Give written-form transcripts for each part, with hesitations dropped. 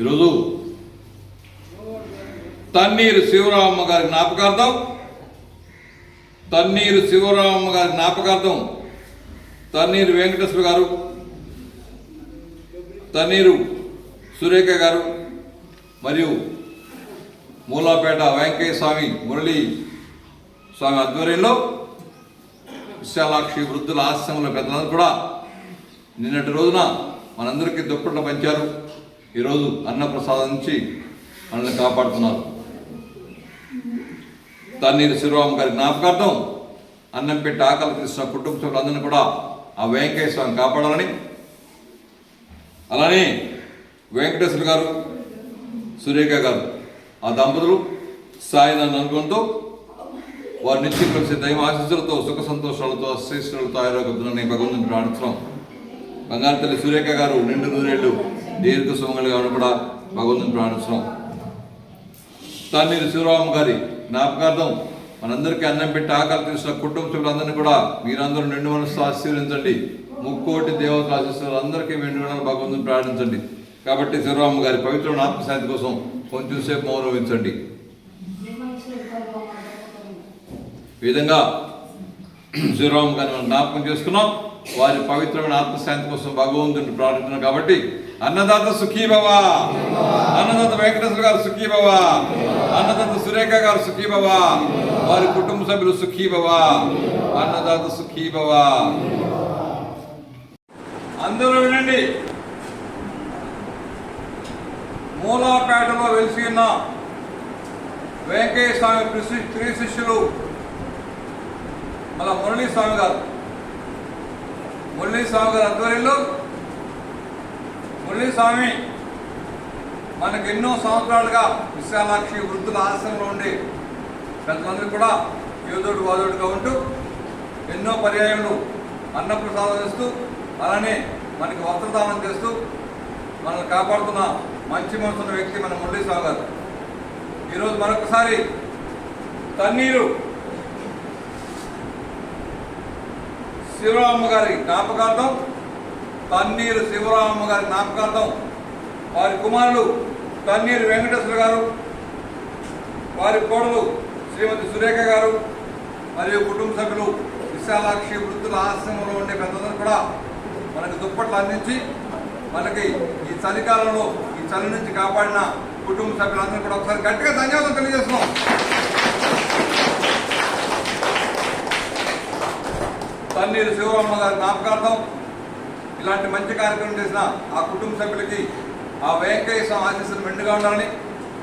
ఈరోజు తన్నీరు శివరామమ్మ గారి జ్ఞాపకార్థం తన్నీరు వెంకటేశ్వర గారు, తన్నీరు సురేఖ గారు మరియు మూలాపేట వెంకయ్య స్వామి మురళీ స్వామి ఆధ్వర్యంలో విశాలాక్షి వృద్ధుల ఆశ్రమంలో పెద్దలందరూ కూడా నిన్నటి రోజున మనందరికీ దుప్పట్లు పంచారు. ఈరోజు అన్నప్రసాదం నుంచి మనల్ని కాపాడుతున్నారు. తన్నీరు శివరామ గారి జ్ఞాపకార్థం అన్నం పెట్టి ఆకలి తీసిన కుటుంబ సభ్యులందరినీ కూడా ఆ వెంకయ్య స్వామి కాపాడాలని, అలానే వెంకటేశ్వర గారు, సురేఖ గారు ఆ దంపతులు సాయినాథ్ అనుభవంతో వారి నుంచి కలిసి దైవ ఆశీస్సులతో సుఖ సంతోషాలతో అశ్రేష్ఠులతో ఆరోగ్యంతో భగవంతుని ప్రార్థిస్తున్నాం. బంగారు తల్లి సురేఖ గారు నిండు నూరేళ్లు దీర్ఘ సుమంగళిగా కూడా భగవంతుని ప్రార్థిస్తున్నాం. తన్నీరు శివరామ గారి జ్ఞాపకార్థం మనందరికీ అన్నం పెట్టి ఆకలి తీసిన కుటుంబ సభ్యులందరినీ కూడా మీరందరూ నిండు మనసు ఆశీర్వదించండి. ముక్కోటి దేవతల ఆశీస్సులు అందరికీ నిండు భగవంతుని ప్రార్థించండి. కాబట్టి శివరామ గారి పవిత్రమైన ఆత్మశాంతి కోసం కొంచెం సేపు మౌనం వహించండి. ఈ విధంగా శివరామ గారిని మనం జ్ఞాపకం చేసుకున్నాం. వారి పవిత్రమైన ఆత్మశాంతి కోసం భగవంతుని ప్రార్థిస్తున్నాం. కాబట్టి అన్నదాత సుఖీభవ, అన్నదాత వెంకటేశ్వర గారు సుఖీభవ, అన్నదాత సురేఖ గారు సుఖీభవ, వారి కుటుంబ సభ్యులు సుఖీభవ, అన్నదాత సుఖీభవ. అందరూ వినండి. మూలాపేటలో వెలిసి ఉన్న వెంకయ్య స్వామి ప్రియ శిష్యులు మళ్ళా మురళీ స్వామి గారి ఆధ్వర్యంలో మురళీ స్వామి మనకు ఎన్నో సంవత్సరాలుగా విశాలాక్షి వృద్ధుల ఆశ్రమంలో ఉండి పెద్దలందరూ కూడా యోధుడు వాదోడుగా ఉంటూ ఎన్నో పర్యాయములు అన్నప్రసాదం ఇస్తూ అలానే మనకి వస్త్రదానం చేస్తూ మనల్ని కాపాడుతున్న మంచి మనసున్న వ్యక్తి మన మురళీ స్వామి గారు. ఈరోజు మరొకసారి తన్నీరు శివరామ గారి జ్ఞాపకార్థం వారి కుమారులు తన్నీరు వెంకటేశ్వర గారు, వారి కోడలు శ్రీమతి సురేఖ గారు మరియు కుటుంబ సభ్యులు విశాలాక్షి వృద్ధుల ఆశ్రమంలో ఉండే పెద్దలందరూ కూడా మనకు దుప్పట్లు అందించి మనకి ఈ చలికాలంలో ఈ చలి నుంచి కాపాడిన కుటుంబ సభ్యులందరూ కూడా ఒకసారి గట్టిగా ధన్యవాదాలు తెలియజేస్తున్నాం. తన్నీరు శివరామ గారి జ్ఞాపకార్థం ఇలాంటి మంచి కార్యక్రమం చేసిన ఆ కుటుంబ సభ్యులకి ఆ వెంకయ్య స్వామి ఆశీస్సులు మెండుగా ఉండాలని,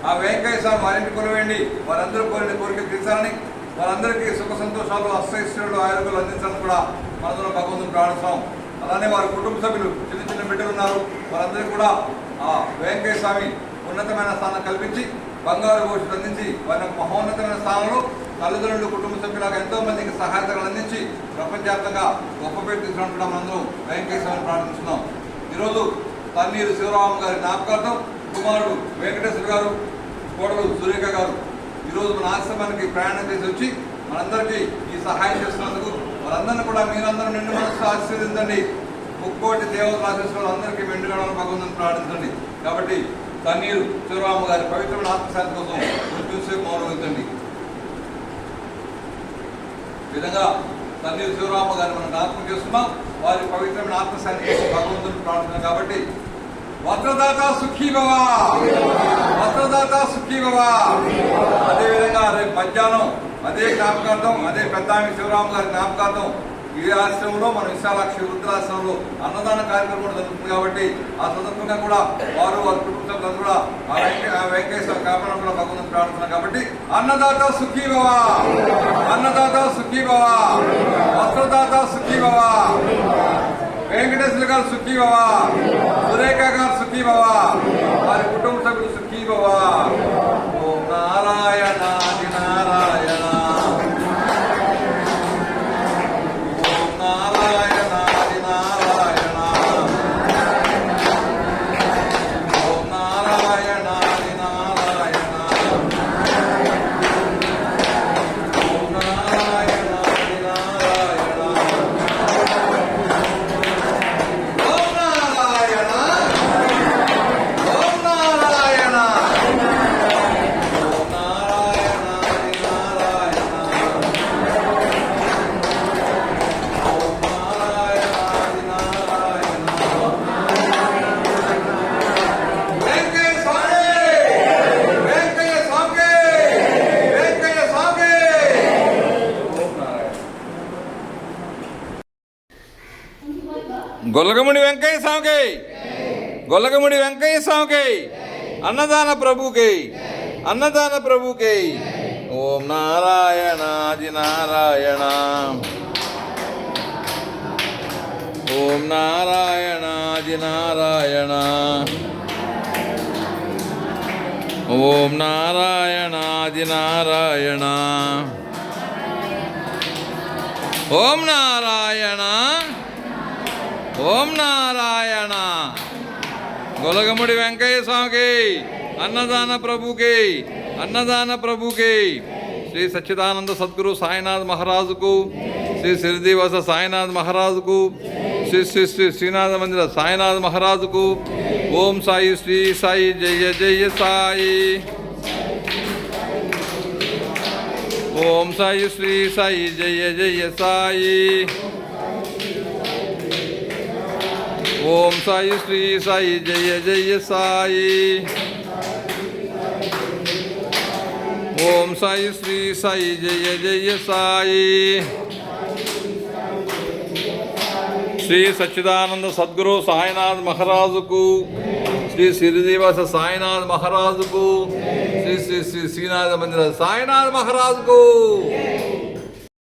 ఆ వెంకయ్య స్వామి వారింటి కొలువేండి వారందరూ కోరిన కోరిక తీర్చాలని, వారందరికీ సుఖ సంతోషాలు అశ్రేష్ఠులు ఆరోగ్యాలు అందించాలని కూడా మనలో భగవంతుని ప్రార్థిస్తాం. అలానే వారి కుటుంబ సభ్యులు చిన్న చిన్న బిడ్డలు ఉన్నారు, వారందరికీ కూడా ఆ వెంకయ్య స్వామి ఉన్నతమైన స్థానం కల్పించి బంగారు భవిష్యత్తు అందించి వారి మహోన్నతమైన స్థానంలో తల్లిదండ్రులు కుటుంబ సభ్యులుగా ఎంతో మందికి సహాయతలు అందించి ప్రపంచవ్యాప్తంగా గొప్ప పేరు తీసుకున్నట్టు మనందరం వెంకయ్య స్వామిని ప్రార్థిస్తున్నాం. ఈరోజు తన్నీరు శివరామ గారి జ్ఞాపకార్థం కుమారుడు వెంకటేశ్వర గారు, కోడలు సురేఖ గారు ఈరోజు మన ఆశ్రమానికి ప్రయాణం చేసి వచ్చి మనందరికీ ఈ సహాయం చేస్తున్నందుకు వారందరినీ కూడా మీరందరూ నిండు మనసు ఆశీర్వదించండి. ముక్కోటి దేవతల ఆశీస్సులు అందరికీ మెండుగా భగవంతుని ప్రార్థించండి. కాబట్టి తన్నీరు శివరామ గారి పవిత్రమైన ఆత్మశాంతి కోసం కొంచెంసేపు మౌనం వహించండి. ఈ విధంగా తన్నీరు శివరామ గారిని మనం జ్ఞాపకం చేస్తున్నాం. వారి పవిత్రమైన ఆత్మశాంతి కోసం భగవంతుని ప్రార్థన. కాబట్టి వస్త్రదాత సుఖీభవ, అదేవిధంగా రేపు మధ్యాహ్నం అదే జ్ఞాపకార్థం అదే పెద్దామి శివరామ గారి జ్ఞాపకార్థం ఈ ఆశ్రమంలో మన విశాలాక్షి వృద్ధాశ్రమంలో అన్నదాన కార్యక్రమం కూడా జరుగుతుంది. కాబట్టి ఆ సందర్భంగా కూడా వారు వారి కుటుంబ సభ్యులు కూడా ఆ వెంకయ్య స్వామి కాపాడడం కూడా భగవంతుని ప్రార్థన. కాబట్టి అన్నదాత సుఖీభవ, వస్త్రదాత సుఖీభవ, వెంకటేశ్వర గారు సుఖీభవ, సురేఖ గారు సుఖీభవ, వారి కుటుంబ సభ్యులు సుఖీభవ. ఓం నారాయణ నారాయణ, ఓం నారాయణ నారాయణ, ఓం నారాయణ నారాయణ, ఓం నారాయణ నారాయణ, ఓం నారాయణ, ఓం నారాయణ. గొల్లగముడి వెంకయ్య స్వామికి, గొల్లగముడి వెంకయ్య స్వామికి, అన్నదాన ప్రభుకి, అన్నదాన ప్రభుకి. ఓం నారాయణాది నారాయణ, ఓం నారాయణాది నారాయణ, ఓం నారాయణాది నారాయణ, ఓం నారాయణ, ఓం నారాయణ. గొలగముడి వెంకయ్య స్వామికి, అన్నదాన ప్రభుకి, అన్నదాన ప్రభుకి. శ్రీ సచ్చిదానంద సద్గురు సాయినాథ్ మహారాజుకు, శ్రీ సిరిదివాస సాయినాథ్ మహారాజుకు, శ్రీ శ్రీ శ్రీ శ్రీనాథ మందిర సాయినాథ్ మహారాజుకు. ఓం సాయి శ్రీ సాయి జయ జయ సాయి. ఓం సాయి శ్రీ సాయి జయ జయ సాయి. ఓం సాయి శ్రీ సాయి జయ జయ సాయి. ఓం సాయి శ్రీ సాయి జయ జయ సాయి. శ్రీ సచ్చిదానంద సద్గురు సాయినాథ్ మహారాజుకు, శ్రీ సిరిదివాస సాయినాథ్ మహారాజుకు, శ్రీ శ్రీ శ్రీ శ్రీనాథ మందిర సాయినాథ్ మహారాజుకు.